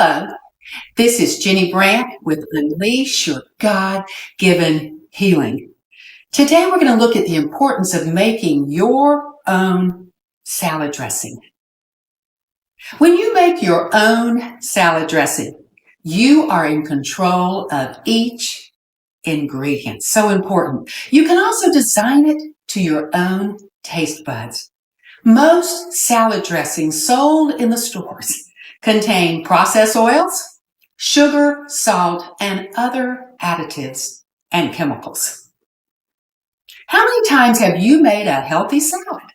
Hello, this is Ginny Brant with Unleash Your God-Given Healing. Today we're going to look at the importance of making your own salad dressing. When you make your own salad dressing, you are in control of each ingredient. So important. You can also design it to your own taste buds. Most salad dressings sold in the stores contain processed oils, sugar, salt, and other additives and chemicals. How many times have you made a healthy salad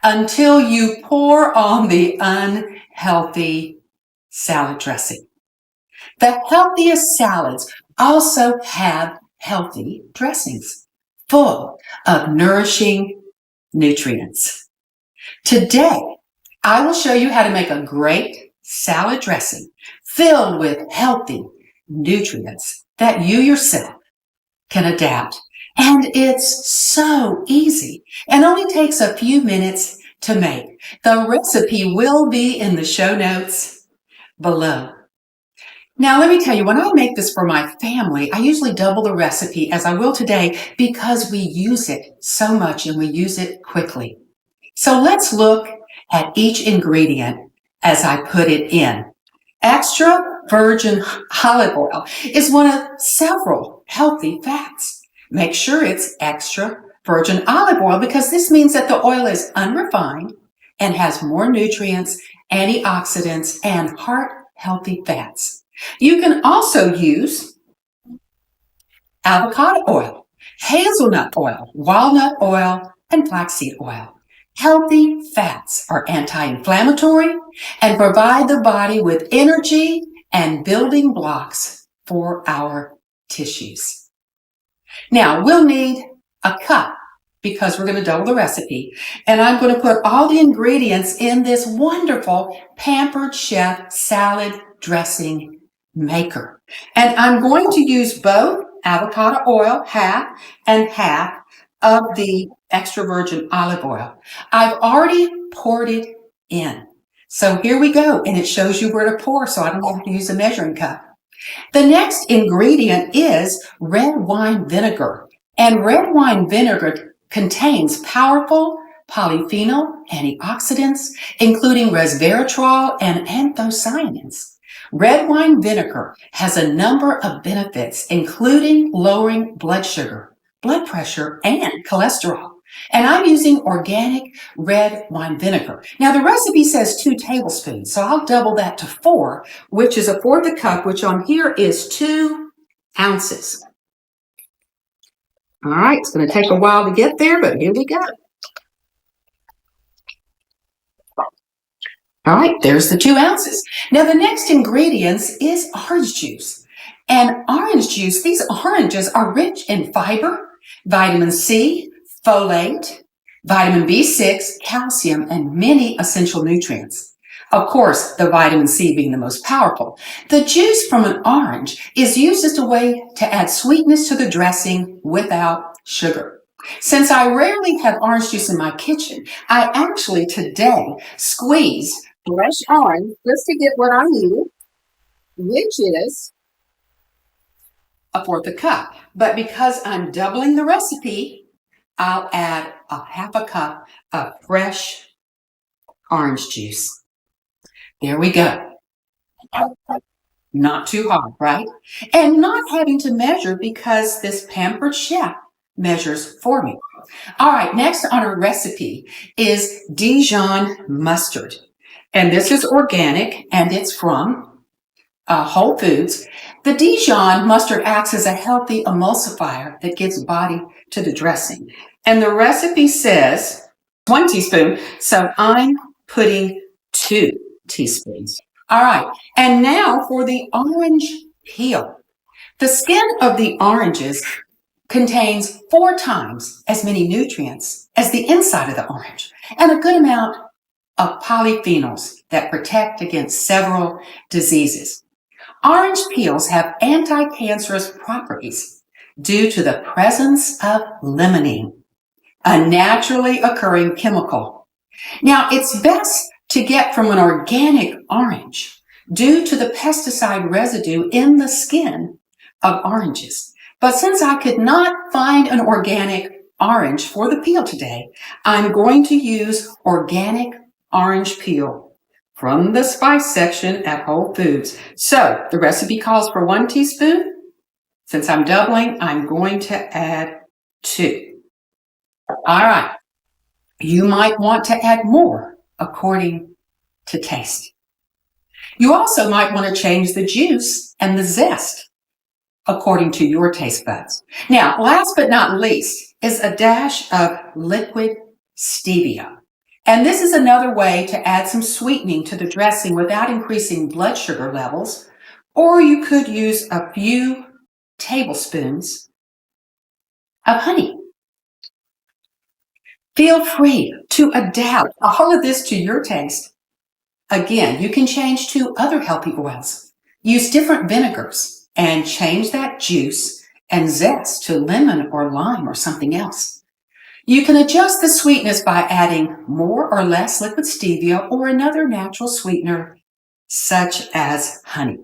until you pour on the unhealthy salad dressing? The healthiest salads also have healthy dressings full of nourishing nutrients. Today, I will show you how to make a great salad dressing filled with healthy nutrients that you yourself can adapt. And it's so easy and only takes a few minutes to make. The recipe will be in the show notes below. Now, let me tell you, when I make this for my family, I usually double the recipe as I will today because we use it so much and we use it quickly. So let's look at each ingredient as I put it in. Extra virgin olive oil is one of several healthy fats. Make sure it's extra virgin olive oil because this means that the oil is unrefined and has more nutrients, antioxidants, and heart-healthy fats. You can also use avocado oil, hazelnut oil, walnut oil, and flaxseed oil. Healthy fats are anti-inflammatory and provide the body with energy and building blocks for our tissues. Now, we'll need a cup because we're going to double the recipe, and I'm going to put all the ingredients in this wonderful Pampered Chef salad dressing maker. And I'm going to use both avocado oil, half and half of the extra virgin olive oil. I've already poured it in. So here we go. And it shows you where to pour, so I don't have to use a measuring cup. The next ingredient is red wine vinegar. And red wine vinegar contains powerful polyphenol antioxidants, including resveratrol and anthocyanins. Red wine vinegar has a number of benefits, including lowering blood sugar, blood pressure, and cholesterol. And I'm using organic red wine vinegar. Now, the recipe says 2 tablespoons, so I'll double that to 4, which is a fourth a cup, which on here is 2 ounces. All right, it's going to take a while to get there, but here we go. All right, there's the 2 ounces. Now, the next ingredients is orange juice. And orange juice, these oranges are rich in fiber, vitamin C, folate, vitamin B6, calcium, and many essential nutrients. Of course, the vitamin C being the most powerful. The juice from an orange is used as a way to add sweetness to the dressing without sugar. Since I rarely have orange juice in my kitchen, I actually today squeezed fresh orange just to get what I needed, which is a fourth a cup. But because I'm doubling the recipe, I'll add a half a cup of fresh orange juice. There we go. Not too hard, right? And not having to measure because this Pampered Chef measures for me. All right, next on our recipe is Dijon mustard. And this is organic and it's from Whole Foods. The Dijon mustard acts as a healthy emulsifier that gives body to the dressing. And the recipe says 1 teaspoon, so I'm putting 2 teaspoons. All right, and now for the orange peel. The skin of the oranges contains 4 times as many nutrients as the inside of the orange, and a good amount of polyphenols that protect against several diseases. Orange peels have anti-cancerous properties due to the presence of limonene, a naturally occurring chemical. Now, it's best to get from an organic orange due to the pesticide residue in the skin of oranges. But since I could not find an organic orange for the peel today, I'm going to use organic orange peel from the spice section at Whole Foods. So the recipe calls for 1 teaspoon. Since I'm doubling, I'm going to add 2. All right. You might want to add more according to taste. You also might want to change the juice and the zest according to your taste buds. Now, last but not least is a dash of liquid stevia. And this is another way to add some sweetening to the dressing without increasing blood sugar levels, or you could use a few tablespoons of honey. Feel free to adapt all of this to your taste. Again, you can change to other healthy oils. Use different vinegars and change that juice and zest to lemon or lime or something else. You can adjust the sweetness by adding more or less liquid stevia or another natural sweetener such as honey.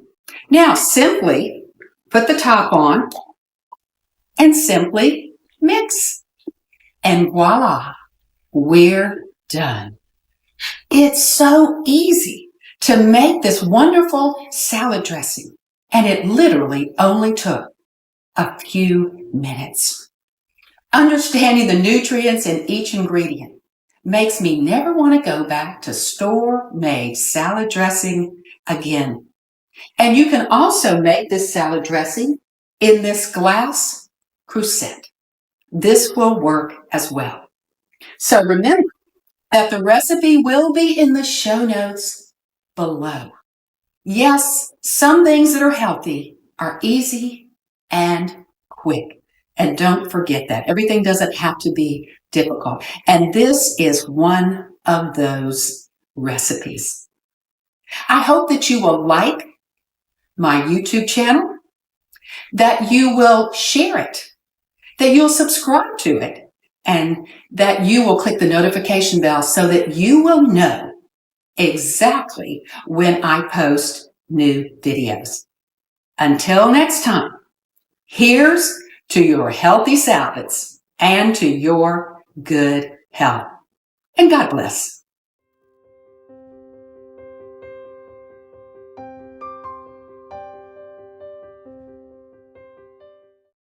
Now, simply put the top on and simply mix. And voila, we're done. It's so easy to make this wonderful salad dressing, and it literally only took a few minutes. Understanding the nutrients in each ingredient makes me never want to go back to store-made salad dressing again. And you can also make this salad dressing in this glass crusette. This will work as well. So remember that the recipe will be in the show notes below. Yes, some things that are healthy are easy and quick. And don't forget that. Everything doesn't have to be difficult. And this is one of those recipes. I hope that you will like my YouTube channel, that you will share it, that you'll subscribe to it, and that you will click the notification bell so that you will know exactly when I post new videos. Until next time, here's to your healthy salads and to your good health. And God bless.